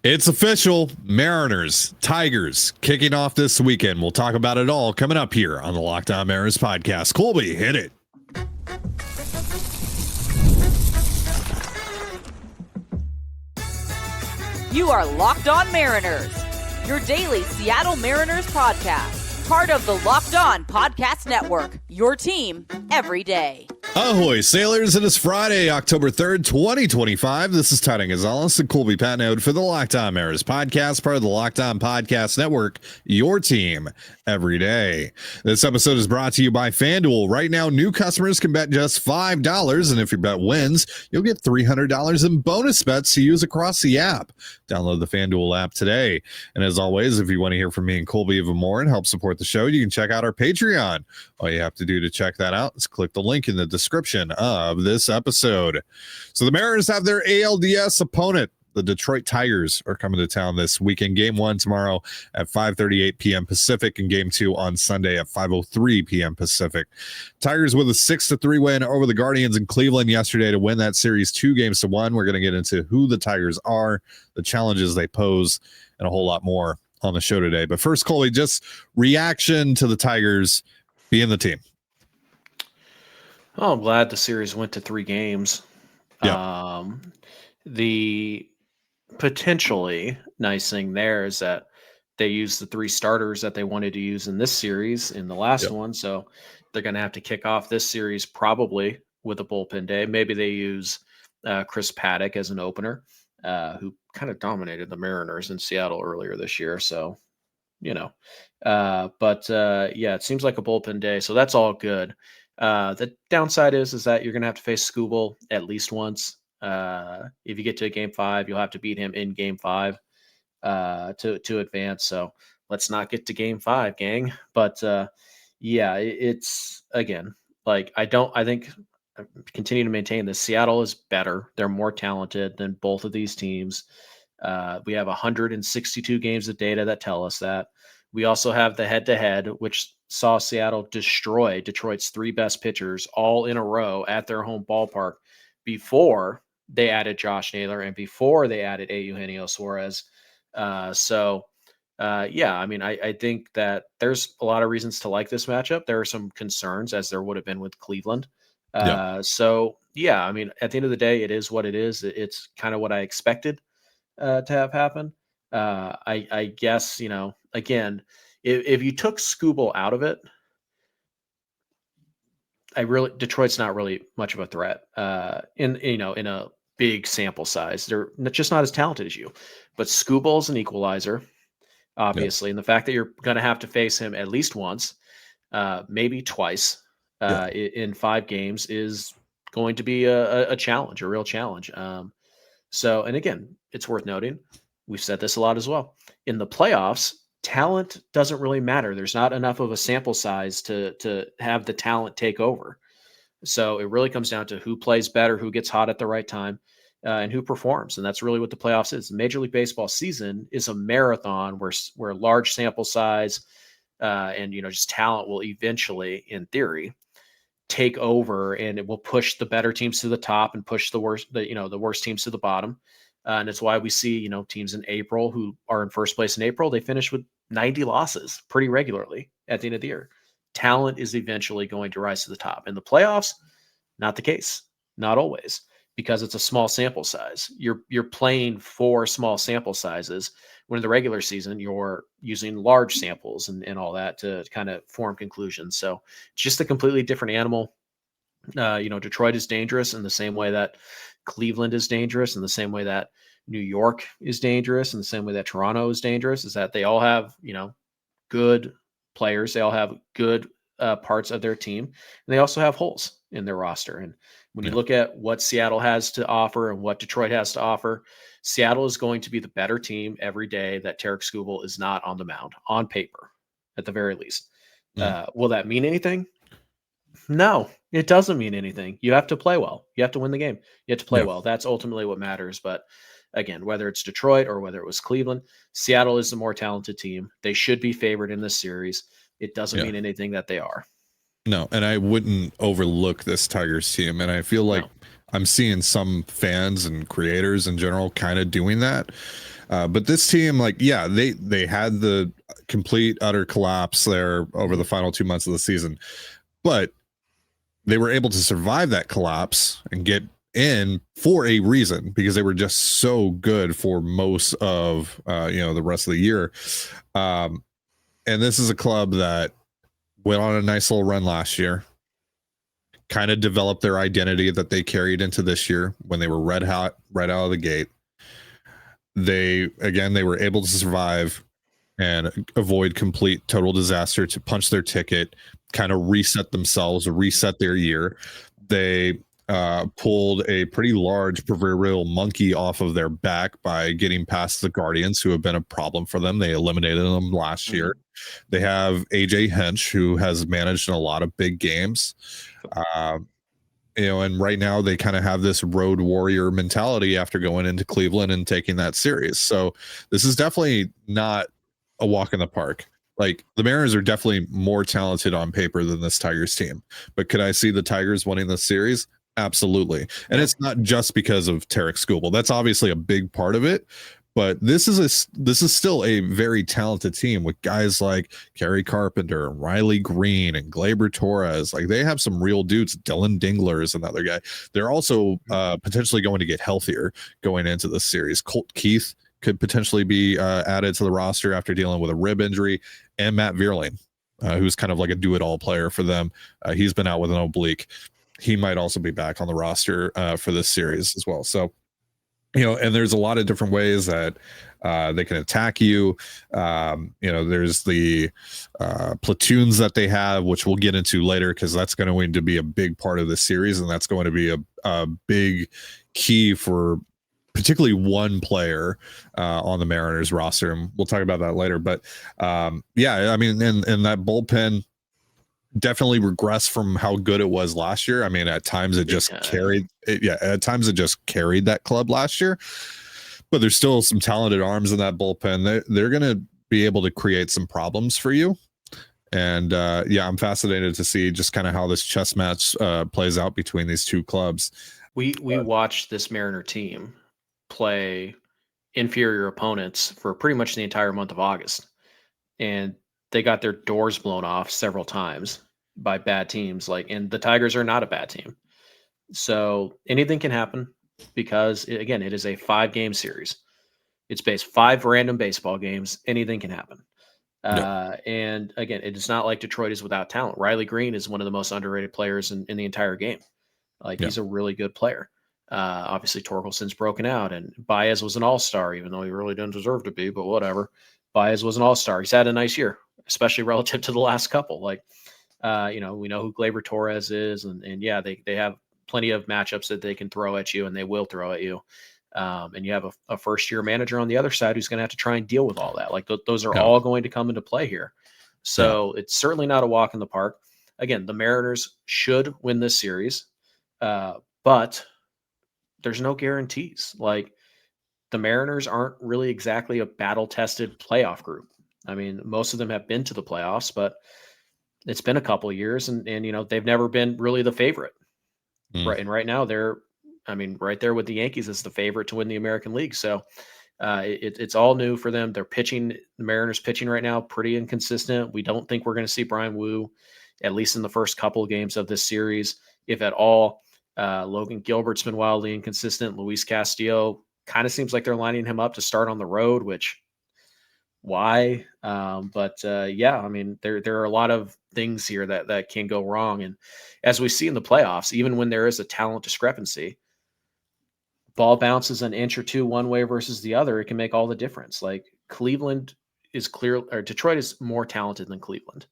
It's official. Mariners, Tigers kicking off this weekend. We'll talk about it all coming up here on the Locked On Mariners podcast. Colby, hit it. You are Locked On Mariners, your daily Seattle Mariners podcast. Part of the Locked On Podcast Network, your team every day. Ahoy, sailors. It is Friday, October 3rd, 2025. This is Titan Gonzalez and Colby Patnode for the Locked On Mariners podcast, part of the Locked On Podcast Network, your team every day. This episode is brought to you by FanDuel. Right now, new customers can bet just $5, and if your bet wins, you'll get $300 in bonus bets to use across the app. Download the FanDuel app today. And as always, if you want to hear from me and Colby even more and help support the show, you can check out our Patreon. All you have to do to check that out is click the link in the description of this episode. So the Mariners have their ALDS opponent. The Detroit Tigers are coming to town this weekend. Game 1 tomorrow at 5:38 p.m. Pacific and Game 2 on Sunday at 5:03 p.m. Pacific. Tigers with a 6-3 win over the Guardians in Cleveland yesterday to win that series 2-1. We're going to get into who the Tigers are, the challenges they pose, and a whole lot more on the show today. But first, Colby, just reaction to the Tigers being the team. Oh, I'm glad the series went to 3 games. Yeah. The potentially nice thing there is that they used the 3 starters that they wanted to use in this series in the last one. So they're going to have to kick off this series probably with a bullpen day. Maybe they use Chris Paddock as an opener, who kind of dominated the Mariners in Seattle earlier this year. So, yeah, it seems like a bullpen day. So that's all good. The downside is that you're going to have to face Skubal at least once. If you get to Game 5, you'll have to beat him in Game 5 to advance. So let's not get to Game 5, gang. But it's again, like I think I continue to maintain this. Seattle is better. They're more talented than both of these teams. We have 162 games of data that tell us that. We also have the head-to-head, which saw Seattle destroy Detroit's 3 best pitchers all in a row at their home ballpark before they added Josh Naylor and before they added Eugenio Suarez. I think that there's a lot of reasons to like this matchup. There are some concerns, as there would have been with Cleveland. At the end of the day, it is what it is. It's kind of what I expected to have happen. I guess, again, if you took Skubal out of it, Detroit's not really much of a threat in a big sample size. They're just not as talented as you, but Skubal's an equalizer, obviously. And the fact that you're going to have to face him at least once, maybe twice in 5 games is going to be a challenge, a real challenge. And again, it's worth noting, we've said this a lot as well. In the playoffs, talent doesn't really matter. There's not enough of a sample size to have the talent take over. So it really comes down to who plays better, who gets hot at the right time, and who performs. And that's really what the playoffs is. The Major League Baseball season is a marathon where large sample size and just talent will eventually, in theory, take over, and it will push the better teams to the top and push the worst teams to the bottom. And it's why we see, teams in April who are in first place in April, they finish with 90 losses pretty regularly at the end of the year. Talent is eventually going to rise to the top. In the playoffs, not the case, not always, because it's a small sample size. You're playing for small sample sizes, when in the regular season, you're using large samples and all that to kind of form conclusions. So it's just a completely different animal. Detroit is dangerous in the same way that Cleveland is dangerous, in the same way that New York is dangerous, in the same way that Toronto is dangerous, is that they all have, good players. They all have good parts of their team, and they also have holes in their roster. And when you look at what Seattle has to offer and what Detroit has to offer, Seattle is going to be the better team every day that Tarik Skubal is not on the mound, on paper, at the very least. Will that mean anything? No, it doesn't mean anything. You have to play well. You have to win the game. You have to play well. That's ultimately what matters. But again, whether it's Detroit or whether it was Cleveland, Seattle is the more talented team. They should be favored in this series. It doesn't mean anything that they are. No, and I wouldn't overlook this Tigers team. And I feel like I'm seeing some fans and creators in general kind of doing that. But this team, like, yeah, they had the complete utter collapse there over the final 2 months of the season, but they were able to survive that collapse and get in for a reason, because they were just so good for most of the rest of the year. And this is a club that went on a nice little run last year, kind of developed their identity that they carried into this year when they were red hot right out of the gate. They were able to survive and avoid complete total disaster, to punch their ticket, kind of reset themselves, reset their year. They pulled a pretty large proverbial monkey off of their back by getting past the Guardians, who have been a problem for them. They eliminated them last year. They have AJ Hinch, who has managed in a lot of big games. And right now they kind of have this road warrior mentality after going into Cleveland and taking that series. So this is definitely not a walk in the park. Like, the Mariners are definitely more talented on paper than this Tigers team. But could I see the Tigers winning this series? Absolutely. And it's not just because of Tarek Skubal. That's obviously a big part of it. But this is still a very talented team with guys like Kerry Carpenter, Riley Green, and Gleyber Torres. Like, they have some real dudes. Dylan Dingler is another guy. They're also potentially going to get healthier going into this series. Colt Keith could potentially be added to the roster after dealing with a rib injury, and Matt Vierling, who's kind of like a do-it-all player for them. He's been out with an oblique. He might also be back on the roster for this series as well. So, and there's a lot of different ways that they can attack you. There's the platoons that they have, which we'll get into later, because that's going to be a big part of the series, and that's going to be a big key for particularly one player on the Mariners roster. And we'll talk about that later. But and that bullpen definitely regressed from how good it was last year. I mean, at times it just carried that club last year, but there's still some talented arms in that bullpen. They're going to be able to create some problems for you. And I'm fascinated to see just kind of how this chess match plays out between these two clubs. We watched this Mariner team play inferior opponents for pretty much the entire month of August, and they got their doors blown off several times by bad teams. And the Tigers are not a bad team. So anything can happen, because it is a 5-game series. It's based 5 random baseball games. Anything can happen. And again, it is not like Detroit is without talent. Riley Green is one of the most underrated players in the entire game. He's a really good player. Obviously Torkelson's broken out, and Baez was an all-star, even though he really didn't deserve to be, but whatever. Baez was an all-star. He's had a nice year, especially relative to the last couple. We know who Gleyber Torres is, and they have plenty of matchups that they can throw at you, and they will throw at you. And you have a first-year manager on the other side who's going to have to try and deal with all that. Those are all going to come into play here. So it's certainly not a walk in the park. Again, the Mariners should win this series, but there's no guarantees. The Mariners aren't really exactly a battle-tested playoff group. I mean, most of them have been to the playoffs, but it's been a couple of years, and they've never been really the favorite. Right. And right now they're, right there with the Yankees as the favorite to win the American League. So it's all new for them. They're pitching, the Mariners pitching right now, pretty inconsistent. We don't think we're going to see Brian Wu, at least in the first couple of games of this series, if at all. Logan Gilbert's been wildly inconsistent. Luis Castillo kind of seems like they're lining him up to start on the road, which why? There are a lot of things here that can go wrong. And as we see in the playoffs, even when there is a talent discrepancy, ball bounces an inch or two one way versus the other, it can make all the difference. Cleveland is Detroit is more talented than Cleveland.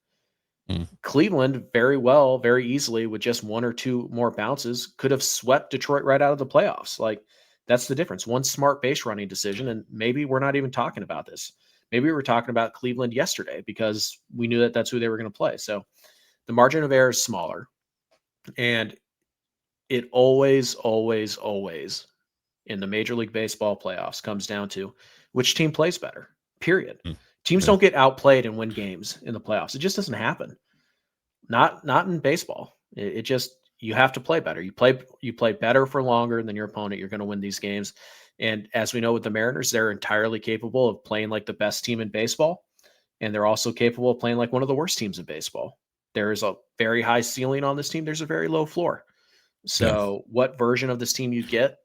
Cleveland very easily, with just 1 or 2 more bounces, could have swept Detroit right out of the playoffs. That's the difference. One smart base running decision, and maybe we're not even talking about this. Maybe we were talking about Cleveland yesterday because we knew that that's who they were going to play. So the margin of error is smaller, and it always in the Major League Baseball playoffs comes down to which team plays better, period. Teams don't get outplayed and win games in the playoffs. It just doesn't happen. Not in baseball. It just, you have to play better. You play better for longer than your opponent, you're going to win these games. And as we know with the Mariners, they're entirely capable of playing like the best team in baseball. And they're also capable of playing like one of the worst teams in baseball. There's a very high ceiling on this team. There's a very low floor. So what version of this team you get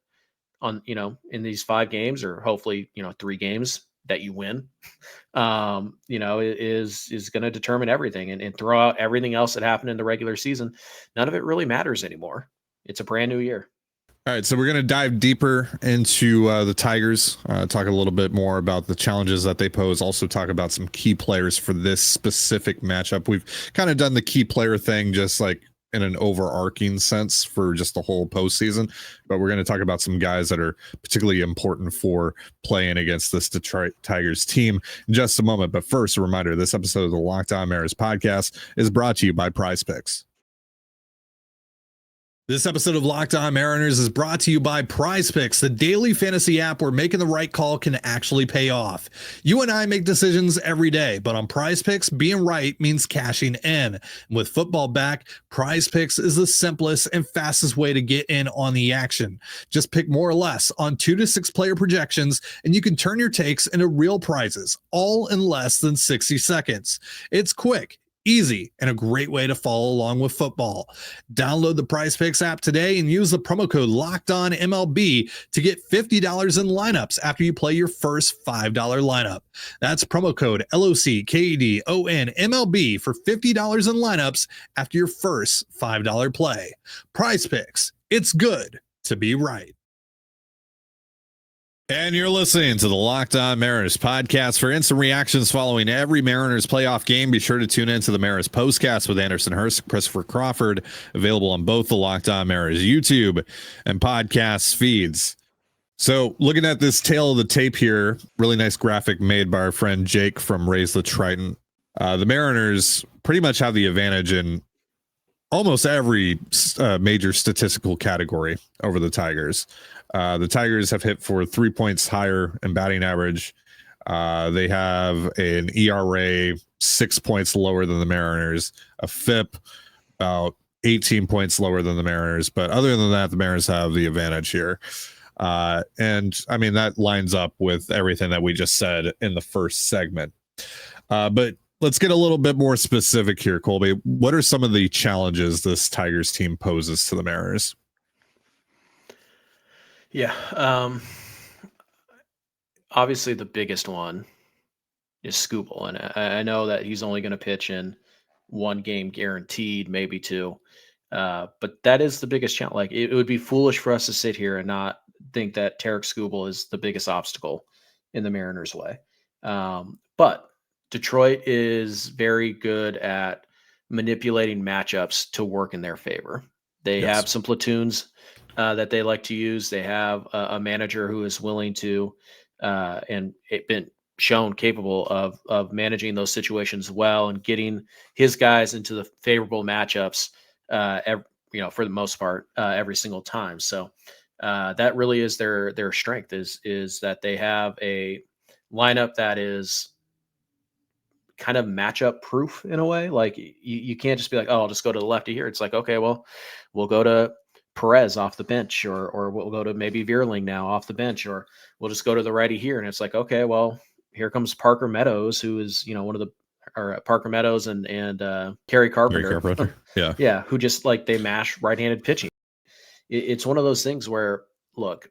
on, in these 5 games, or hopefully, 3 games that you win, is going to determine everything, and throw out everything else that happened in the regular season. None of it really matters anymore. It's a brand new year. All right, so we're going to dive deeper into the Tigers, talk a little bit more about the challenges that they pose, also talk about some key players for this specific matchup. We've kind of done the key player thing just like in an overarching sense for just the whole postseason, but we're going to talk about some guys that are particularly important for playing against this Detroit Tigers team in just a moment. But first, a reminder, this episode of the Locked On Mariners podcast is brought to you by PrizePicks. This episode of Locked On Mariners is brought to you by PrizePicks, the daily fantasy app where making the right call can actually pay off. You and I make decisions every day, but on PrizePicks, being right means cashing in. With football back, PrizePicks is the simplest and fastest way to get in on the action. Just pick more or less on 2 to 6 player projections, and you can turn your takes into real prizes, all in less than 60 seconds. It's quick, easy, and a great way to follow along with football. Download the PrizePicks app today and use the promo code LOCKEDONMLB to get $50 in lineups after you play your first $5 lineup. That's promo code LOCKEDONMLB for $50 in lineups after your first $5 play. PrizePicks, it's good to be right. And you're listening to the Locked On Mariners podcast. For instant reactions following every Mariners playoff game, be sure to tune in to the Mariners postcast with Anderson Hurst, Christopher Crawford, available on both the Locked On Mariners YouTube and podcast feeds. So looking at this tail of the tape here, really nice graphic made by our friend Jake from Raise the Triton. The Mariners pretty much have the advantage in almost every major statistical category over the Tigers. The Tigers have hit for 3 points higher in batting average. They have an ERA 6 points lower than the Mariners, a FIP about 18 points lower than the Mariners. But other than that, the Mariners have the advantage here. And I mean, that lines up with everything that we just said in the first segment. But let's get a little bit more specific here, Colby. What are some of the challenges this Tigers team poses to the Mariners? Yeah. Obviously the biggest one is Skubal. And I know that he's only going to pitch in 1 game guaranteed, maybe 2. But that is the biggest challenge. Like it would be foolish for us to sit here and not think that Tarik Skubal is the biggest obstacle in the Mariners' way. But Detroit is very good at manipulating matchups to work in their favor. They have some platoons that they like to use. They have a manager who is willing to and it been shown capable of managing those situations well and getting his guys into the favorable matchups for the most part every single time. So that really is their strength is that they have a lineup that is kind of matchup proof in a way. Like you can't just be like, oh, I'll just go to the lefty here. It's like, okay, well, we'll go to Perez off the bench, or we'll go to maybe Veerling now off the bench, or we'll just go to the righty here. And it's like, okay, well, here comes Parker Meadows, who is, Parker Meadows and Kerry Carpenter. Yeah. Who just like, they mash right-handed pitching. It's one of those things where, look,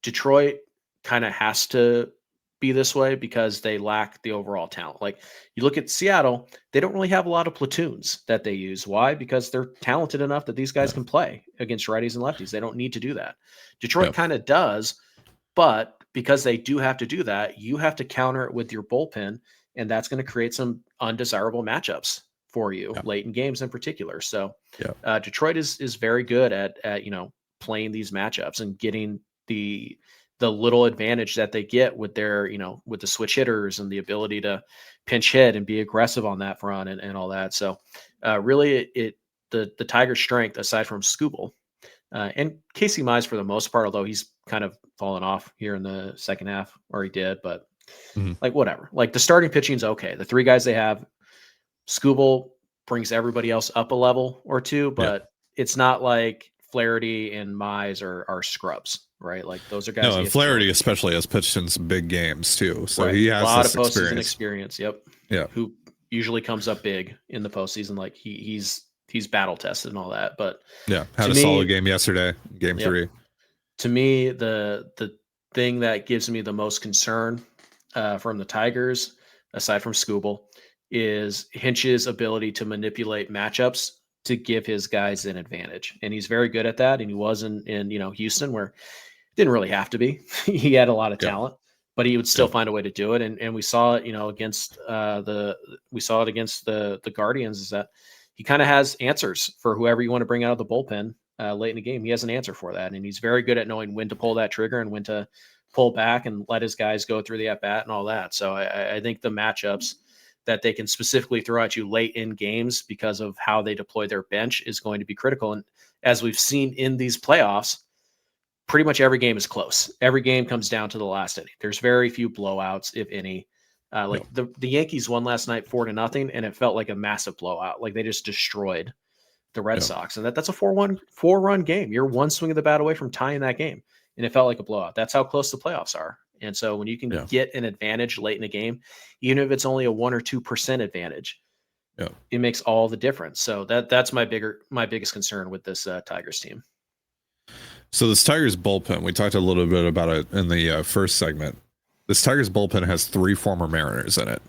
Detroit kind of has to be this way because they lack the overall talent. Like you look at Seattle, they don't really have a lot of platoons that they use. Why? Because they're talented enough that these guys can play against righties and lefties. They don't need to do that. Detroit kind of does, but because they do have to do that, you have to counter it with your bullpen, and that's going to create some undesirable matchups for you late in games in particular. So Detroit is very good at playing these matchups and getting the little advantage that they get with their, with the switch hitters and the ability to pinch hit and be aggressive on that front and all that. So really the Tigers' strength, aside from Skubal and Casey Mize for the most part, although he's kind of fallen off here in the second half, or he did, but like whatever, like the starting pitching's okay. The 3 guys they have, Skubal brings everybody else up a level or 2, but it's not like Flaherty and Mize are scrubs, right? Like those are guys. No, and Flaherty especially has pitched in some big games too, so right. he has a lot this of postseason experience. Yep. Yeah. Who usually comes up big in the postseason. Like he's battle tested and all that. But yeah, had a solid game yesterday, game 3. To me, the thing that gives me the most concern from the Tigers, aside from Scooble, is Hinch's ability to manipulate matchups to give his guys an advantage. And he's very good at that. And he was in Houston, where didn't really have to be. He had a lot of talent, but he would still find a way to do it. And we saw it, against the Guardians, is that he kind of has answers for whoever you want to bring out of the bullpen late in the game. He has an answer for that. And he's very good at knowing when to pull that trigger and when to pull back and let his guys go through the at bat and all that. So I think the matchups that they can specifically throw at you late in games because of how they deploy their bench is going to be critical. And as we've seen in these playoffs, pretty much every game is close. Every game comes down to the last inning. There's very few blowouts, if any. The Yankees won last night 4-0, and it felt like a massive blowout. Like they just destroyed the Red Sox, and that's a 4-run game. You're one swing of the bat away from tying that game, and it felt like a blowout. That's how close the playoffs are. And so when you can get an advantage late in a game, even if it's only a 1 or 2% advantage, it makes all the difference. So that's my biggest concern with this Tigers team. So this Tigers bullpen, we talked a little bit about it in the first segment. This Tigers bullpen has 3 former Mariners in it.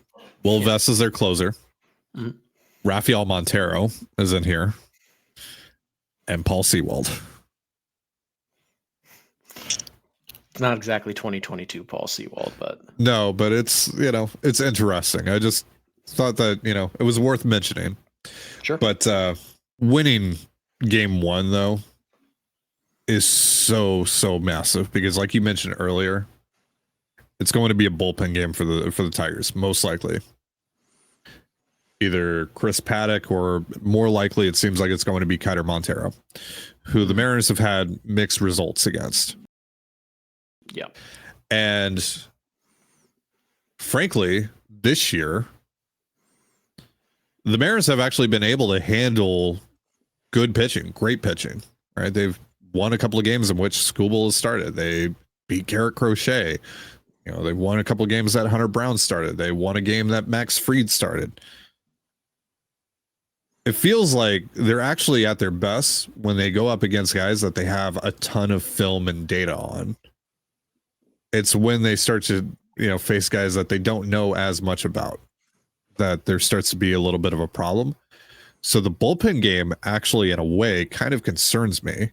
Will Vest is their closer. Mm-hmm. Rafael Montero is in here. And Paul Sewald. It's not exactly 2022 Paul Sewald, but no, but it's it's interesting. I just thought that it was worth mentioning. Sure. But winning game 1 though is so massive because, like you mentioned earlier, it's going to be a bullpen game for the Tigers, most likely. Either Chris Paddock or more likely, it seems like it's going to be Kiter Montero, who the Mariners have had mixed results against. Yeah. And frankly, this year, the Mariners have actually been able to handle good pitching, great pitching, right? They've won a couple of games in which Scooble has started. They beat Garrett Crochet. They won a couple of games that Hunter Brown started. They won a game that Max Fried started. It feels like they're actually at their best when they go up against guys that they have a ton of film and data on. It's when they start to, face guys that they don't know as much about that there starts to be a little bit of a problem. So the bullpen game actually, in a way, kind of concerns me,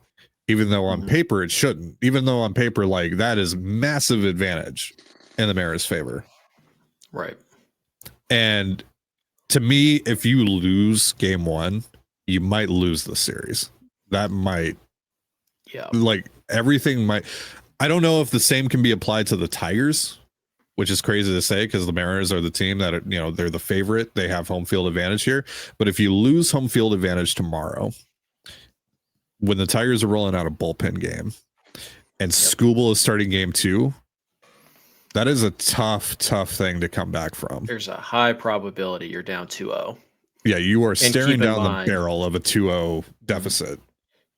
even though on paper it shouldn't. Even though on paper, like, that is massive advantage in the Mariners' favor. Right. And to me, if you lose game 1, you might lose the series. That might, like, everything might. I don't know if the same can be applied to the Tigers, which is crazy to say because the Mariners are the team that are, they're the favorite. They have home field advantage here. But if you lose home field advantage tomorrow, when the Tigers are rolling out a bullpen game and Scooble is starting game 2, that is a tough thing to come back from. There's a high probability you're down 2-0. Yeah, you are staring down the barrel of a 2-0 deficit.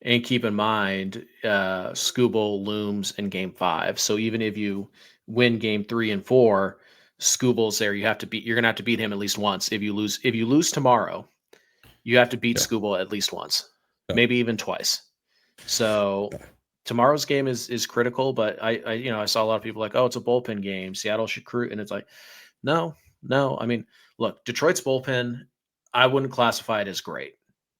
And keep in mind, Scooble looms in game 5. So even if you win game 3 and 4, Scooble's there. You're going to have to beat him at least once. If you lose tomorrow, you have to beat Scooble at least once, maybe even twice. So tomorrow's game is critical, but I saw a lot of people like, oh, it's a bullpen game. Seattle should cruise. And it's like, no. I mean, look, Detroit's bullpen, I wouldn't classify it as great.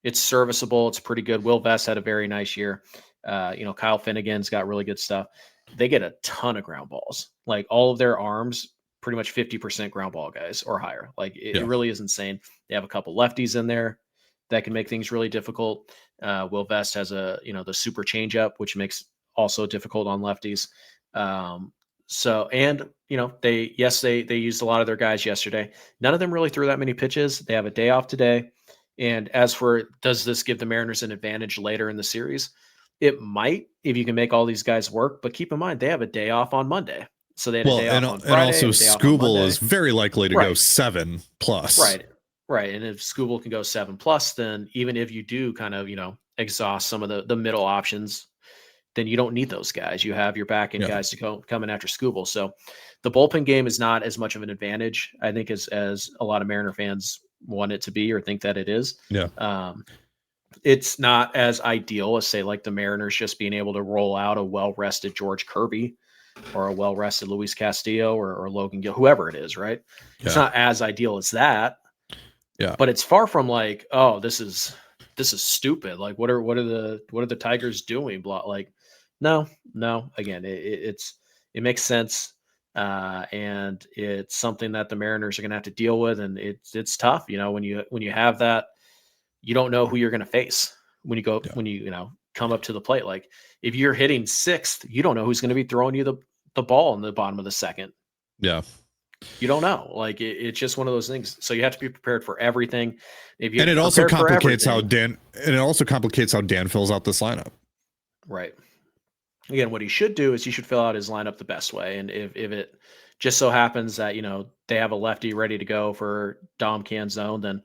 It's serviceable. It's pretty good. Will Vest had a very nice year. Kyle Finnegan's got really good stuff. They get a ton of ground balls. Like all of their arms, pretty much 50% ground ball guys or higher. Like it really is insane. They have a couple lefties in there that can make things really difficult. Will Vest has the super changeup, which makes also difficult on lefties. They used a lot of their guys yesterday. None of them really threw that many pitches. They have a day off today. And as for, does this give the Mariners an advantage later in the series? It might, if you can make all these guys work. But keep in mind, they have a day off on Monday. So they had a day off on Friday. And also Scooble is very likely to go 7+. Right. And if Scooble can go 7+, then even if you do kind of, exhaust some of the middle options, then you don't need those guys. You have your back end guys to come in after Skubal. So the bullpen game is not as much of an advantage, I think, as a lot of Mariner fans want it to be or think that it is. Yeah. It's not as ideal as, say, like the Mariners just being able to roll out a well-rested George Kirby or a well-rested Luis Castillo or Logan Gill, whoever it is, right? Yeah. It's not as ideal as that. Yeah. But it's far from like, oh, this is stupid. Like, what are the Tigers doing? Blah. Like, no. Again, it makes sense. And it's something that the Mariners are going to have to deal with. And it's tough, when you have that, you don't know who you're going to face when you come up to the plate. Like if you're hitting sixth, you don't know who's going to be throwing you the ball in the bottom of the second. Yeah. You don't know. Like it's just one of those things. So you have to be prepared for everything. And it also complicates how Dan fills out this lineup. Right. Again, what he should do is he should fill out his lineup the best way. And if it just so happens that, they have a lefty ready to go for Dom Canzone, then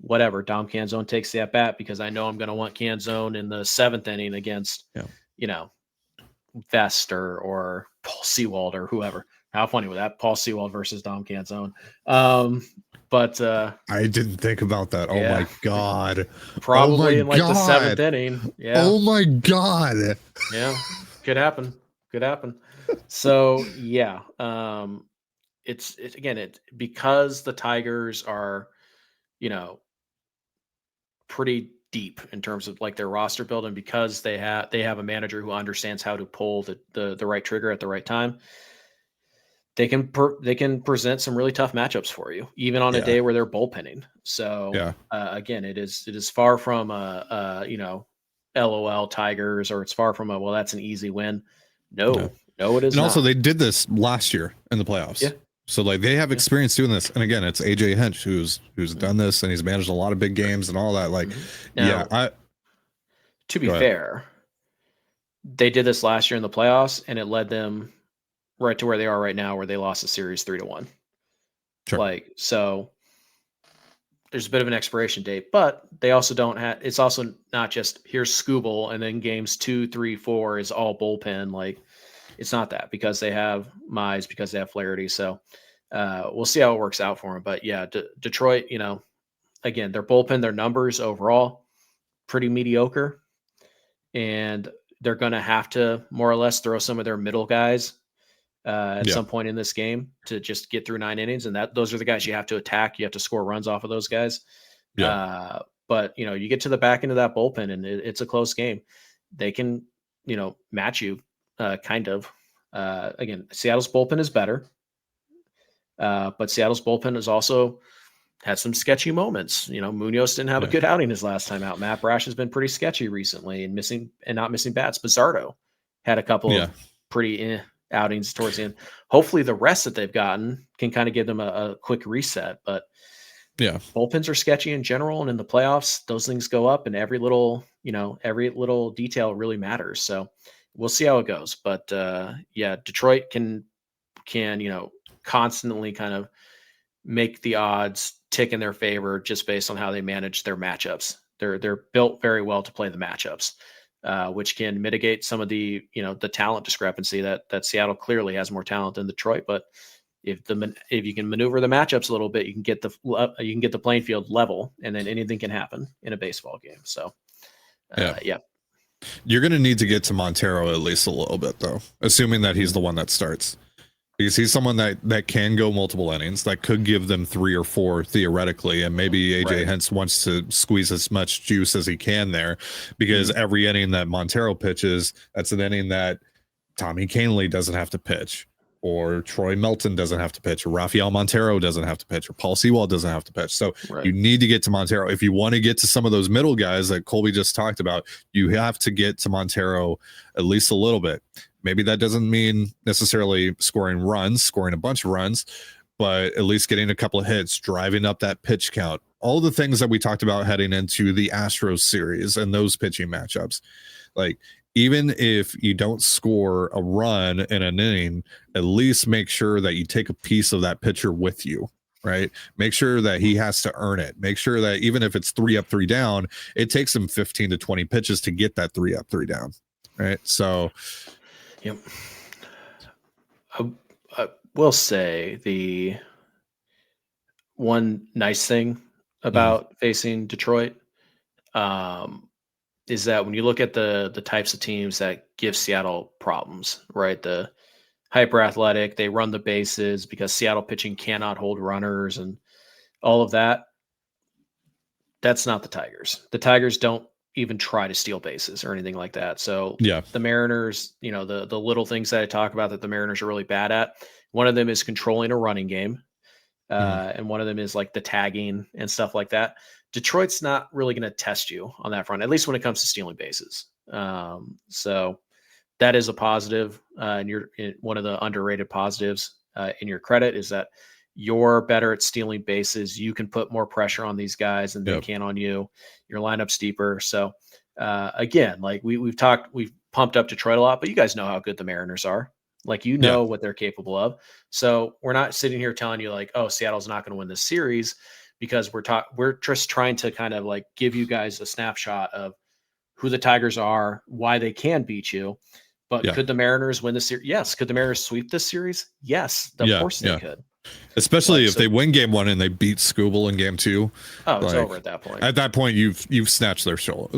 whatever, Dom Canzone takes the at bat because I know I'm going to want Canzone in the 7th inning against, Vest or Paul Sewald or whoever. How funny was that? Paul Sewald versus Dom Canzone. But I didn't think about that. Oh my God. Probably in the 7th inning. Yeah. Oh my God. Yeah. Could happen. So yeah. It's because the Tigers are, pretty deep in terms of like their roster build, and because they have a manager who understands how to pull the right trigger at the right time, they can present some really tough matchups for you, even on a day where they're bullpenning. So again, it is far from LOL Tigers, or it's far from well, that's an easy win. No, it is. And also they did this last year in the playoffs. Yeah. So like they have experience doing this. And again, it's AJ Hinch who's done this, and he's managed a lot of big games and all that. Like, now, to be fair, they did this last year in the playoffs, and it led them right to where they are right now, where they lost the series 3-1. Sure. Like, so there's a bit of an expiration date, but they also don't have, it's also not just here's Skubal and then games 2, 3, 4 is all bullpen. Like, it's not that, because they have Mize, because they have Flaherty. So we'll see how it works out for them. But yeah, Detroit, again, their bullpen, their numbers overall, pretty mediocre. And they're going to have to more or less throw some of their middle guys at some point in this game to just get through 9 innings. And those are the guys you have to attack. You have to score runs off of those guys. Yeah. But, you get to the back end of that bullpen and it's a close game. They can, match you. Kind of. Again, Seattle's bullpen is better, but Seattle's bullpen has also had some sketchy moments. Munoz didn't have a good outing his last time out. Matt Brash has been pretty sketchy recently and not missing bats. Bizzardo had a couple of pretty outings towards the end. Hopefully the rest that they've gotten can kind of give them a quick reset, but bullpens are sketchy in general. And in the playoffs, those things go up, and every little detail really matters. So we'll see how it goes, but Detroit can constantly kind of make the odds tick in their favor just based on how they manage their matchups. They're built very well to play the matchups, which can mitigate some of the the talent discrepancy that Seattle clearly has more talent than Detroit. But if you can maneuver the matchups a little bit, you can get the playing field level, and then anything can happen in a baseball game. So You're going to need to get to Montero at least a little bit, though, assuming that he's the one that starts, because he's someone that can go multiple innings, that could give them 3 or 4 theoretically, and maybe AJ Hinch wants to squeeze as much juice as he can there, because every inning that Montero pitches, that's an inning that Tommy Kahnle doesn't have to pitch, or Troy Melton doesn't have to pitch, or Rafael Montero doesn't have to pitch, or Paul Sewald doesn't have to pitch. So you need to get to Montero. If you want to get to some of those middle guys that Colby just talked about, you have to get to Montero at least a little bit. Maybe that doesn't mean necessarily scoring a bunch of runs, but at least getting a couple of hits, driving up that pitch count, all the things that we talked about heading into the Astros series and those pitching matchups. Like, even if you don't score a run in an inning, at least make sure that you take a piece of that pitcher with you, right? Make sure that he has to earn it. Make sure that even if it's 3 up, 3 down, it takes him 15 to 20 pitches to get that 3 up, 3 down, right? So, yep. I will say the one nice thing about facing Detroit is that when you look at the types of teams that give Seattle problems, right? The hyper athletic, they run the bases because Seattle pitching cannot hold runners and all of that. That's not the Tigers. The Tigers don't even try to steal bases or anything like that. So yeah. the Mariners, the little things that I talk about that the Mariners are really bad at. One of them is controlling a running game. And one of them is like the tagging and stuff like that. Detroit's not really going to test you on that front, at least when it comes to stealing bases. So that is a positive. And one of the underrated positives in your credit is that you're better at stealing bases. You can put more pressure on these guys than they can on you. Your lineup's deeper. So again, like we've pumped up Detroit a lot, but you guys know how good the Mariners are. Like, what they're capable of. So we're not sitting here telling you like, oh, Seattle's not going to win this series, because we're just trying to kind of like give you guys a snapshot of who the Tigers are, why they can beat you. But could the Mariners win the series? Yes. Could the Mariners sweep this series? Yes. Of course they could. Especially if they win game 1 and they beat Scooble in game 2. Oh, it's over at that point. At that point, you've snatched their soul.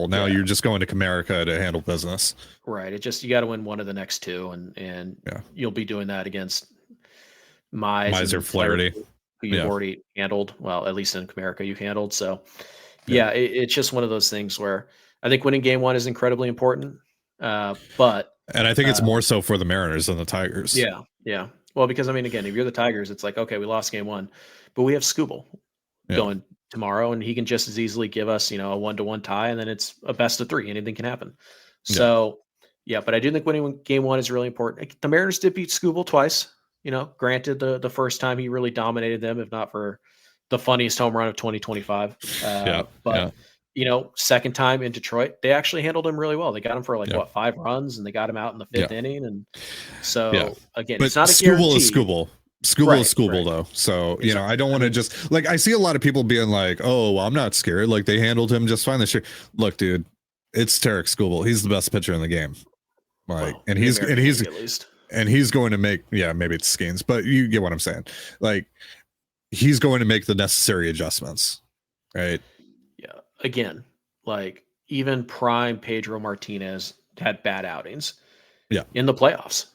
Now you're just going to Comerica to handle business. Right. You got to win one of the next 2, and you'll be doing that against Miser Flaherty, who you've already handled. Well, at least in Comerica you've handled. So it's just one of those things where I think winning game 1 is incredibly important. And I think it's more so for the Mariners than the Tigers. Yeah. Yeah. Well, because I mean, again, if you're the Tigers, it's like, okay, we lost game 1, but we have Scooble going tomorrow, and he can just as easily give us, a 1-1 tie, and then it's a best of 3. Anything can happen. So, but I do think winning game 1 is really important. The Mariners did beat Scooble twice. Granted, the first time he really dominated them, if not for the funniest home run of 2025. Second time in Detroit, they actually handled him really well. They got him for 5 runs, and they got him out in the 5th inning. And so again, but it's not a Scooble guarantee. is Scooble. Scooble is Scooble though. So, I don't want to just I see a lot of people being like, oh, well, I'm not scared. Like, they handled him just fine this year. Look, dude, it's Tarek Scooble. He's the best pitcher in the game. And he's going to make, maybe it's Skeens, but you get what I'm saying. Like, he's going to make the necessary adjustments. Right. Yeah. Again, like even prime Pedro Martinez had bad outings in the playoffs.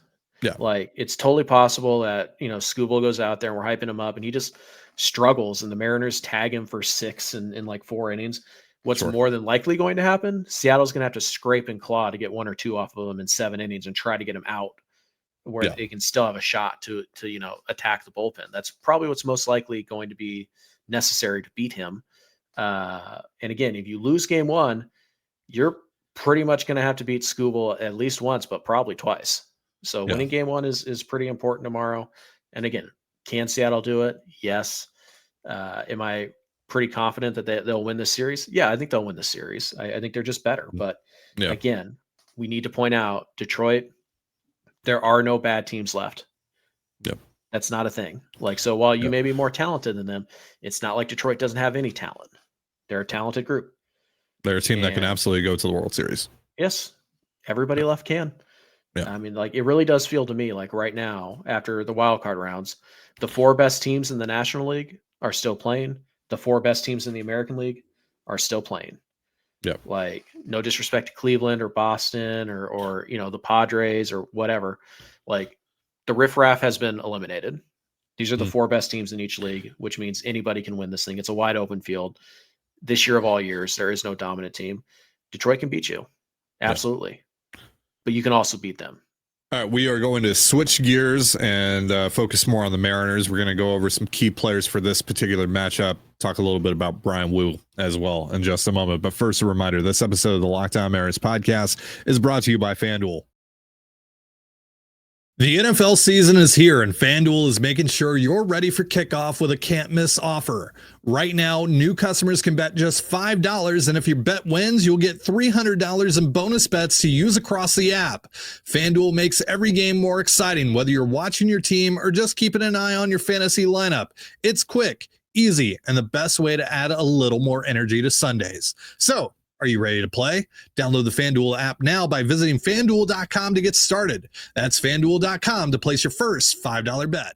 Yeah. Like, it's totally possible that, Scooble goes out there and we're hyping him up and he just struggles, and the Mariners tag him for 6 in like 4 innings. What's more than likely going to happen? Seattle's going to have to scrape and claw to get 1 or 2 off of him in 7 innings and try to get him out where they can still have a shot to attack the bullpen. That's probably what's most likely going to be necessary to beat him. And again, if you lose game 1, you're pretty much going to have to beat Scooble at least once, but probably twice. So winning game 1 is pretty important tomorrow. And again, can Seattle do it? Yes. Am I pretty confident that they'll win this series? Yeah, I think they'll win the series. I think they're just better. But again, we need to point out Detroit, there are no bad teams left. Yep. That's not a thing. Like, so while you may be more talented than them, it's not like Detroit doesn't have any talent. They're a talented group. They're a team that can absolutely go to the World Series. Yes. Everybody left can. Yeah. I mean, like, it really does feel to me like right now, after the wild card rounds, the 4 best teams in the National League are still playing. The 4 best teams in the American League are still playing. Yeah. Like, no disrespect to Cleveland or Boston or the Padres or whatever. Like, the riffraff has been eliminated. These are the 4 best teams in each league, which means anybody can win this thing. It's a wide open field. This year of all years, there is no dominant team. Detroit can beat you. Absolutely. Yeah. But you can also beat them. All right, we are going to switch gears and focus more on the Mariners. We're going to go over some key players for this particular matchup, talk a little bit about Brian Wu as well in just a moment. But first, a reminder, this episode of the Locked On Mariners podcast is brought to you by FanDuel. The NFL season is here, and FanDuel is making sure you're ready for kickoff with a can't-miss offer. Right now, new customers can bet just $5, and if your bet wins, you'll get $300 in bonus bets to use across the app. FanDuel makes every game more exciting, whether you're watching your team or just keeping an eye on your fantasy lineup. It's quick, easy, and the best way to add a little more energy to Sundays. So, Are you ready to play? Download the FanDuel app now by visiting FanDuel.com to get started. That's FanDuel.com to place your first $5 bet.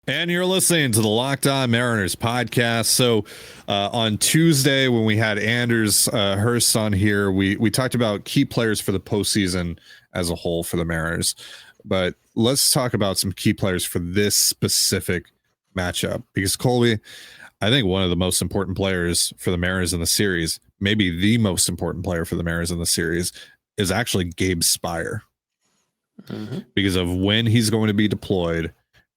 And you're listening to the Locked On Mariners podcast. So on Tuesday, when we had Anders Hurst on here, we talked about key players for the postseason as a whole for the Mariners. But let's talk about some key players for this specific matchup. Because Colby, I think one of the most important players for the Mariners in the series, maybe the most important player for the Mariners in the series, is actually Gabe Spire. Because of when he's going to be deployed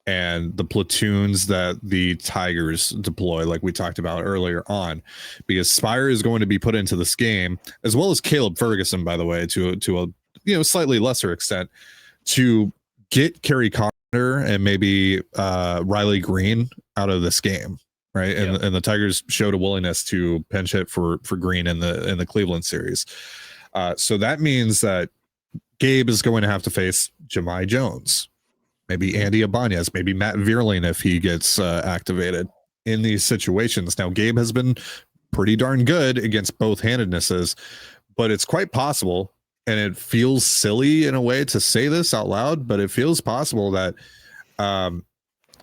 and the platoons that the Tigers deploy, like we talked about earlier on. Because Spire is going to be put into this game, as well as Caleb Ferguson, by the way, to a slightly lesser extent, to get Kerry Connor and maybe Riley Green out of this game. Right. And the Tigers showed a willingness to pinch hit for Green in the Cleveland series. So that means that Gabe is going to have to face Jahmai Jones, maybe Andy Ibanez, maybe Matt Vierling if he gets activated in these situations. Now, Gabe has been pretty darn good against both handednesses, but it's quite possible, and it feels silly in a way to say this out loud, but it feels possible that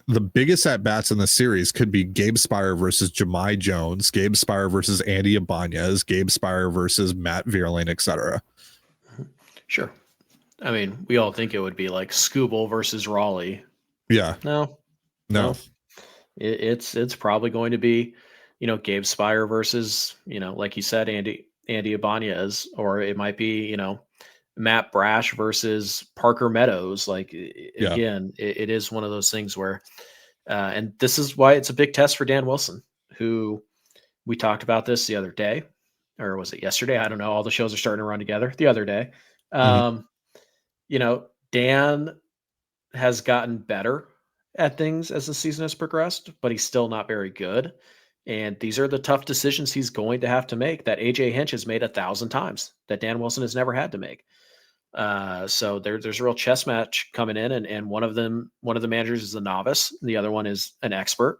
the biggest at-bats in the series could be Gabe Spire versus Jahmai Jones, Gabe Spire versus Andy Ibanez, Gabe Spire versus Matt Vierling, etc. Sure. I mean, we all think it would be like Scooble versus Raleigh. Yeah. No. It's probably going to be, Gabe Spire versus, like you said, Andy Ibanez, or it might be, Matt Brash versus Parker Meadows. Like, again, it is one of those things where, and this is why it's a big test for Dan Wilson, who we talked about this the other day, or was it yesterday? I don't know. All the shows are starting to run together. The other day, Dan has gotten better at things as the season has progressed, but he's still not very good. And these are the tough decisions he's going to have to make that AJ Hinch has made 1,000 times that Dan Wilson has never had to make. So there's a real chess match coming in, and one of the managers is a novice, and the other one is an expert,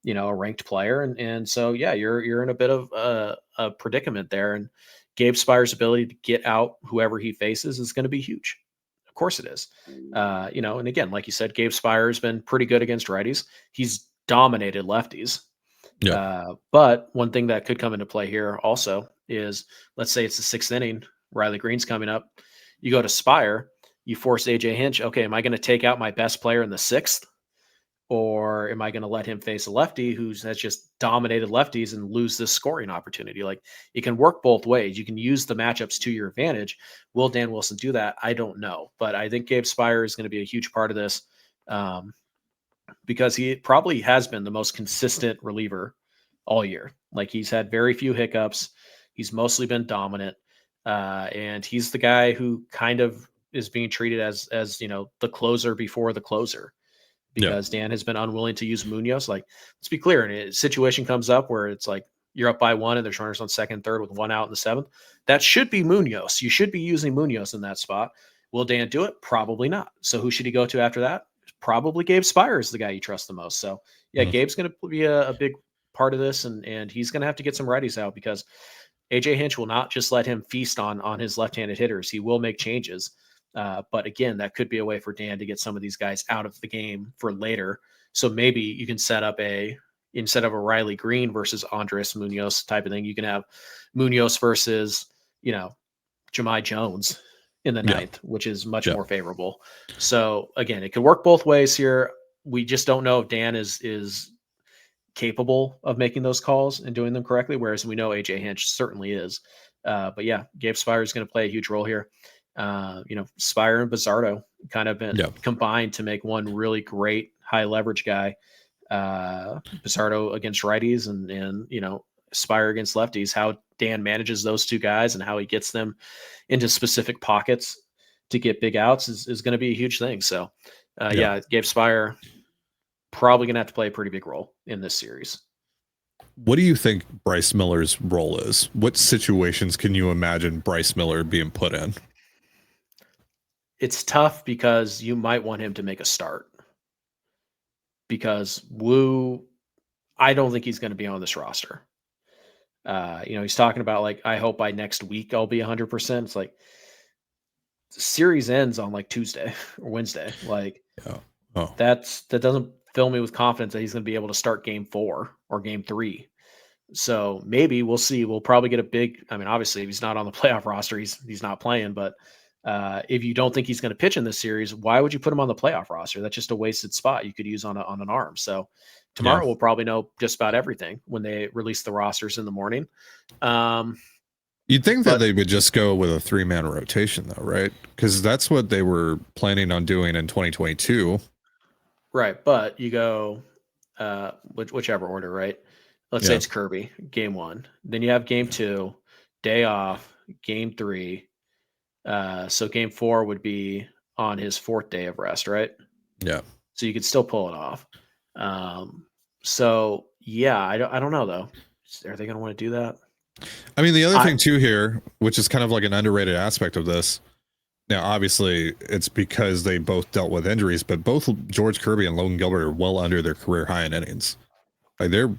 a ranked player. And so, you're in a bit of a predicament there. And Gabe Spire's ability to get out whoever he faces is going to be huge. Of course it is. And again, like you said, Gabe Spire has been pretty good against righties. He's dominated lefties. But one thing that could come into play here also is, let's say it's the 6th inning, Riley Green's coming up. You go to Spire, you force AJ Hinch. Okay, am I going to take out my best player in the 6th? Or am I going to let him face a lefty who has just dominated lefties and lose this scoring opportunity? Like, it can work both ways. You can use the matchups to your advantage. Will Dan Wilson do that? I don't know. But I think Gabe Spire is going to be a huge part of this because he probably has been the most consistent reliever all year. Like, he's had very few hiccups. He's mostly been dominant. And he's the guy who kind of is being treated as the closer before the closer. Because Dan has been unwilling to use Munoz. Like, let's be clear, and a situation comes up where it's like you're up by 1 and there's runners on 2nd, 3rd with 1 out in the 7th. That should be Munoz. You should be using Munoz in that spot. Will Dan do it? Probably not. So who should he go to after that? Probably Gabe Spire is the guy you trust the most. So Gabe's going to be a big part of this, and he's going to have to get some righties out because AJ Hinch will not just let him feast on his left-handed hitters. He will make changes. But again, that could be a way for Dan to get some of these guys out of the game for later. So maybe you can set up instead of a Riley Green versus Andres Munoz type of thing, you can have Munoz versus, Jahmai Jones in the 9th, which is much more favorable. So again, it could work both ways here. We just don't know if Dan is capable of making those calls and doing them correctly, whereas we know AJ Hinch certainly is. But Gabe Spire is going to play a huge role here. Spire and Bizzardo kind of been combined to make one really great high leverage guy. Bizzardo against righties and Spire against lefties. How Dan manages those two guys and how he gets them into specific pockets to get big outs is going to be a huge thing. So, Gabe Spire probably going to have to play a pretty big role in this series. What do you think Bryce Miller's role is? What situations can you imagine Bryce Miller being put in? It's tough because you might want him to make a start because Wu, I don't think he's going to be on this roster. He's talking about like, I hope by next week I'll be 100%. It's like the series ends on like Tuesday or Wednesday. Like that doesn't fill me with confidence that he's going to be able to start game 4 or game 3. So maybe we'll see. We'll probably get obviously if he's not on the playoff roster, he's not playing, but if you don't think he's going to pitch in this series, why would you put him on the playoff roster? That's just a wasted spot you could use on an arm. So tomorrow we'll probably know just about everything when they release the rosters in the morning. You'd think that they would just go with a 3-man rotation though, right? Because that's what they were planning on doing in 2022. Right. But you go whichever order, right? Let's say it's Kirby, game 1. Then you have game 2, day off, game 3. So game 4 would be on his 4th day of rest, right? Yeah. So you could still pull it off. I don't know though. Are they going to want to do that? I mean, the other thing too here, which is kind of like an underrated aspect of this. Now, obviously, it's because they both dealt with injuries, but both George Kirby and Logan Gilbert are well under their career high in innings. Like they're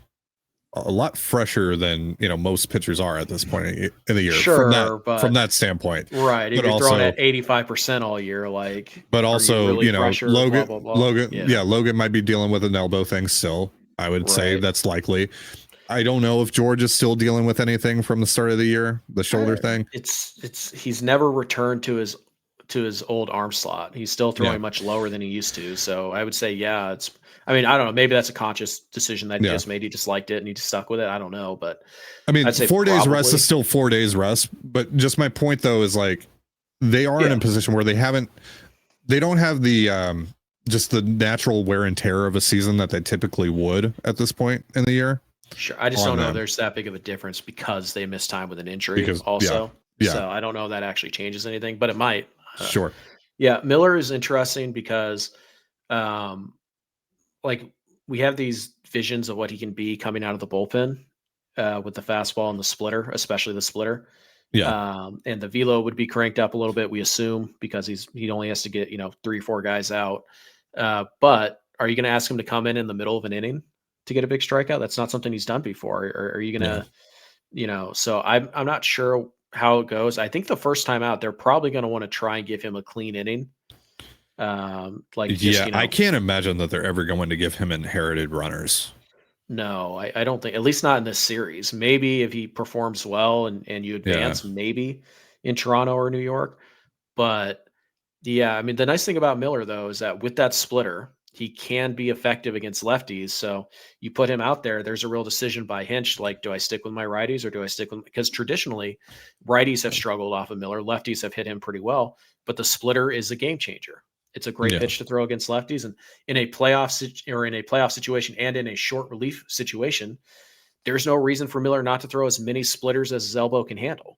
a lot fresher than most pitchers are at this point in the year. Sure, from that standpoint, right? If you're throwing at 85% all year, but also really Logan, blah, blah, blah. Logan might be dealing with an elbow thing still. I would say that's likely. I don't know if George is still dealing with anything from the start of the year, the shoulder thing. He's never returned to his old arm slot. He's still throwing much lower than he used to. So I would say, I don't know. Maybe that's a conscious decision that he just made. He just liked it and he just stuck with it. I don't know, but I mean, 4 days rest is still 4 days rest. But just my point though is like they are in a position where they don't have the just the natural wear and tear of a season that they typically would at this point in the year. Sure. I just don't know if there's that big of a difference because they missed time with an injury also. Yeah. So I don't know if that actually changes anything, but it might. Sure. Yeah. Miller is interesting because we have these visions of what he can be coming out of the bullpen with the fastball and the splitter, especially the splitter. Yeah. And the velo would be cranked up a little bit, we assume, because he only has to get 3 or 4 guys out. But are you going to ask him to come in the middle of an inning to get a big strikeout? That's not something he's done before. Or are you going to, so I'm not sure how it goes. I think the first time out, they're probably going to want to try and give him a clean inning. I can't imagine that they're ever going to give him inherited runners. No, I don't think, at least not in this series. Maybe if he performs well and you advance, maybe in Toronto or New York. But I mean, the nice thing about Miller though is that with that splitter, he can be effective against lefties. So you put him out there, there's a real decision by Hinch. Like, do I stick with my righties or do I stick with, because traditionally righties have struggled off of Miller. Lefties have hit him pretty well, but the splitter is a game changer. It's a great pitch to throw against lefties. And in a playoff situation and in a short relief situation, there's no reason for Miller not to throw as many splitters as his elbow can handle.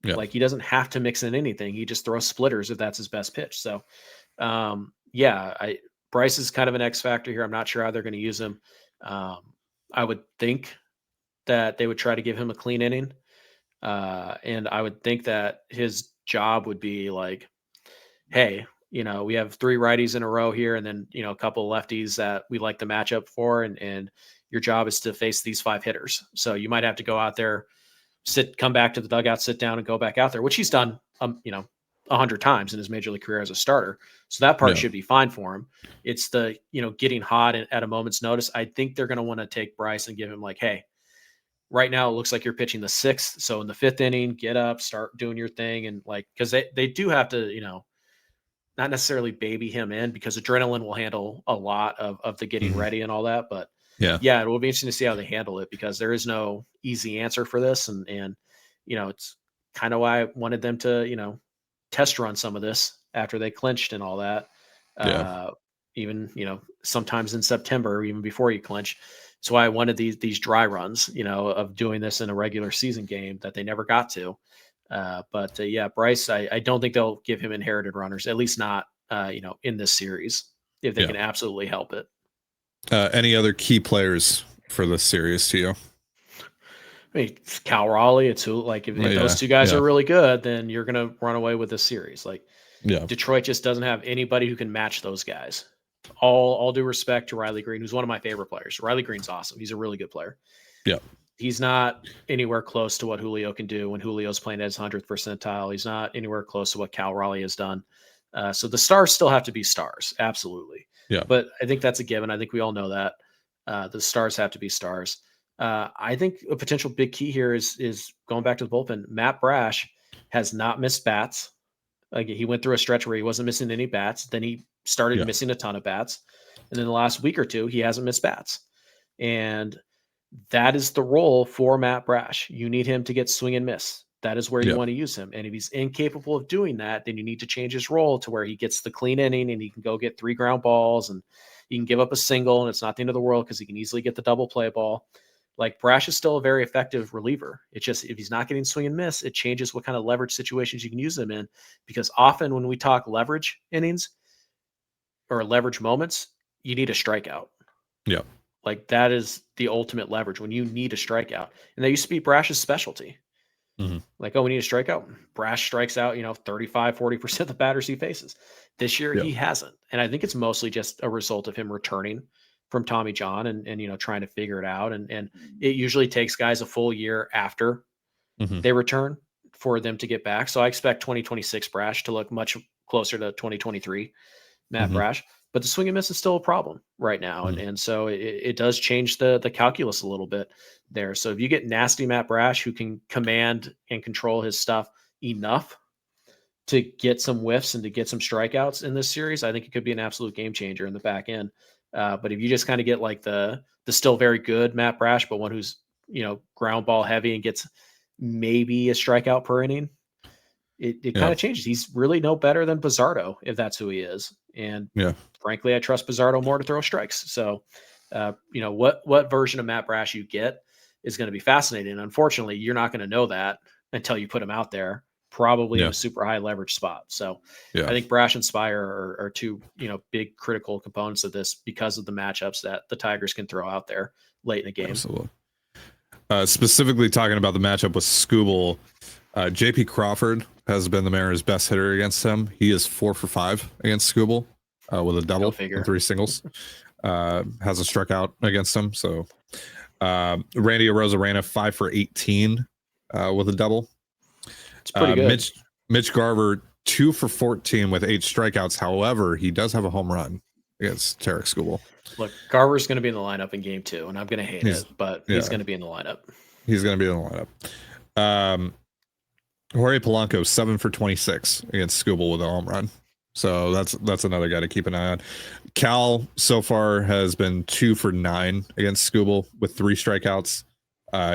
Yeah. Like he doesn't have to mix in anything. He just throws splitters if that's his best pitch. So Bryce is kind of an X factor here. I'm not sure how they're going to use him. I would think that they would try to give him a clean inning. And I would think that his job would be like, hey, we have 3 righties in a row here, and then, a couple of lefties that we like the matchup for. And your job is to face these 5 hitters. So you might have to go out there, come back to the dugout, sit down and go back out there, which he's done, 100 times in his major league career as a starter. So that part should be fine for him. It's the, getting hot at a moment's notice. I think they're going to want to take Bryce and give him like, hey, right now it looks like you're pitching the 6th. So in the 5th inning, get up, start doing your thing. And cause they do have to, not necessarily baby him in, because adrenaline will handle a lot of the getting ready and all that. But it will be interesting to see how they handle it, because there is no easy answer for this. And it's kind of why I wanted them to, test run some of this after they clinched and all that. Even, sometimes in September, even before you clinch. So I wanted these dry runs, of doing this in a regular season game that they never got to. Bryce, I don't think they'll give him inherited runners, at least not, in this series, if they can absolutely help it. Any other key players for this series to you? I mean, Cal Raleigh, it's who, if those 2 guys are really good, then you're going to run away with this series. Detroit just doesn't have anybody who can match those guys. All due respect to Riley Green, who's one of my favorite players. Riley Green's awesome. He's a really good player. Yeah. He's not anywhere close to what Julio can do when Julio's playing at his 100th percentile. He's not anywhere close to what Cal Raleigh has done. So the stars still have to be stars. Absolutely. Yeah. But I think that's a given. I think we all know that. The stars have to be stars. I think a potential big key here is going back to the bullpen. Matt Brash has not missed bats. Like he went through a stretch where he wasn't missing any bats. Then he started missing a ton of bats. And then the last week or two, he hasn't missed bats. And that is the role for Matt Brash. You need him to get swing and miss. That is where you want to use him. And if he's incapable of doing that, then you need to change his role to where he gets the clean inning and he can go get 3 ground balls and he can give up a single and it's not the end of the world because he can easily get the double play ball. Like Brash is still a very effective reliever. It's just if he's not getting swing and miss, it changes what kind of leverage situations you can use him in. Because often when we talk leverage innings or leverage moments, you need a strikeout. Yeah. Like that is the ultimate leverage when you need a strikeout. And that used to be Brash's specialty. Mm-hmm. Like, oh, we need a strikeout. Brash strikes out, 35, 40% of the batters he faces. This year he hasn't. And I think it's mostly just a result of him returning from Tommy John and trying to figure it out. And it usually takes guys a full year after they return for them to get back. So I expect 2026 Brash to look much closer to 2023 Matt Brash. But the swing and miss is still a problem right now. And so it does change the calculus a little bit there. So if you get nasty Matt Brash who can command and control his stuff enough to get some whiffs and to get some strikeouts in this series, I think it could be an absolute game changer in the back end. But if you just kind of get like the still very good Matt Brash, but one who's, ground ball heavy and gets maybe a strikeout per inning, it kind of changes. He's really no better than Bizzardo if that's who he is. And frankly, I trust Bizzardo more to throw strikes. So, what version of Matt Brash you get is going to be fascinating. Unfortunately, you're not going to know that until you put him out there, probably in a super high leverage spot. So I think Brash and Spire are two, big critical components of this because of the matchups that the Tigers can throw out there late in the game. Absolutely. Specifically talking about the matchup with Skubal, JP Crawford has been the Mariners' best hitter against him. He is 4 for 5 against Skubal with a double and 3 singles. Hasn't struck out against him. So Randy Arozarena 5 for 18 with a double. It's pretty good. Mitch Garver 2 for 14 with 8 strikeouts. However, he does have a home run against Tarek Skubal. Look, Garver's going to be in the lineup in game 2, and I'm going to hate it, but he's going to be in the lineup. He's going to be in the lineup. Jorge Polanco 7 for 26 against Skubal with a home run. So that's another guy to keep an eye on. Cal so far has been 2 for 9 against Skubal with 3 strikeouts.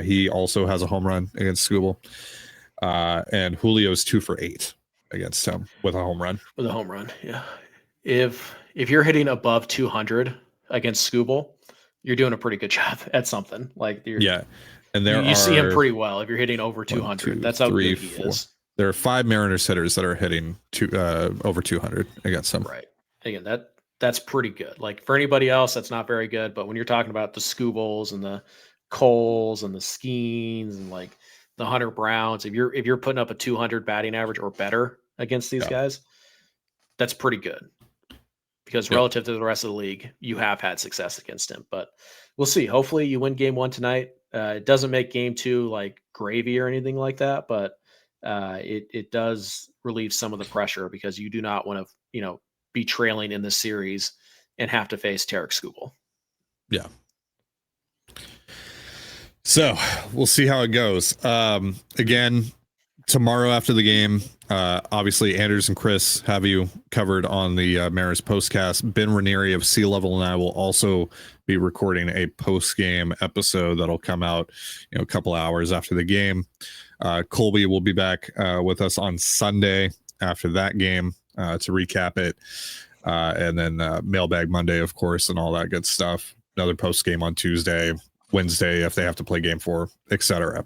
He also has a home run against Skubal. And Julio's 2 for 8 against him with a home run. With a home run, yeah. If you're hitting above 200 against Skubal, you're doing a pretty good job at something. Like and you see him pretty well if you're hitting over 200. That's how good he is. There are 5 Mariners hitters that are hitting over 200 against him. Right. Again, that's pretty good. Like for anybody else, that's not very good. But when you're talking about the Skubals and the Coles and the Skeens and like the Hunter Browns, if you're putting up a 200 batting average or better against these guys, that's pretty good. Because relative to the rest of the league, you have had success against him. But we'll see. Hopefully you win game 1 tonight. It doesn't make game 2 like gravy or anything like that, but it does relieve some of the pressure because you do not want to, be trailing in the series and have to face Tarek Skubal. Yeah. So we'll see how it goes. Again, tomorrow after the game, obviously Anders and Chris have you covered on the Mariners postcast. Ben Ranieri of Sea Level and I will also be recording a post-game episode that'll come out, a couple hours after the game. Colby will be back with us on Sunday after that game to recap it. And then Mailbag Monday, of course, and all that good stuff. Another post-game on Tuesday, Wednesday if they have to play game 4, etc.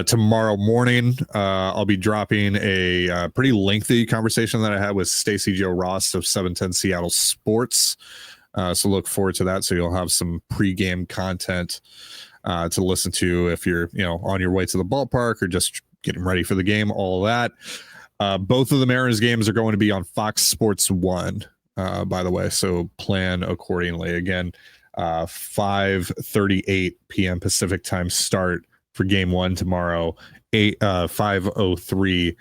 Tomorrow morning, I'll be dropping a pretty lengthy conversation that I had with Stacey Joe Ross of 710 Seattle Sports. So look forward to that. So you'll have some pregame content to listen to if you're, on your way to the ballpark or just getting ready for the game, all that. Both of the Mariners games are going to be on Fox Sports 1, by the way. So plan accordingly. Again, 5:38 p.m. Pacific time start for game 1 tomorrow. 5:03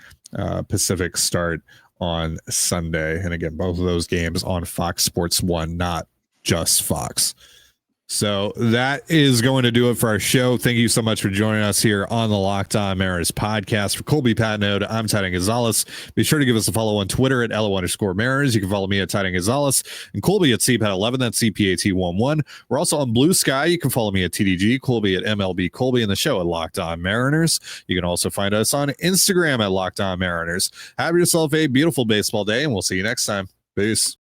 Pacific start on Sunday. And again, both of those games on Fox Sports 1, not just Fox. So that is going to do it for our show. Thank you so much for joining us here on the Locked On Mariners podcast. For Colby Patnode, I'm Titan Gonzalez. Be sure to give us a follow on Twitter at @LO_Mariners. You can follow me at Titan Gonzalez and Colby at CPAT11. That's CPAT11. We're also on Blue Sky. You can follow me at TDG, Colby at MLB Colby, and the show at Locked On Mariners. You can also find us on Instagram at Locked On Mariners. Have yourself a beautiful baseball day, and we'll see you next time. Peace.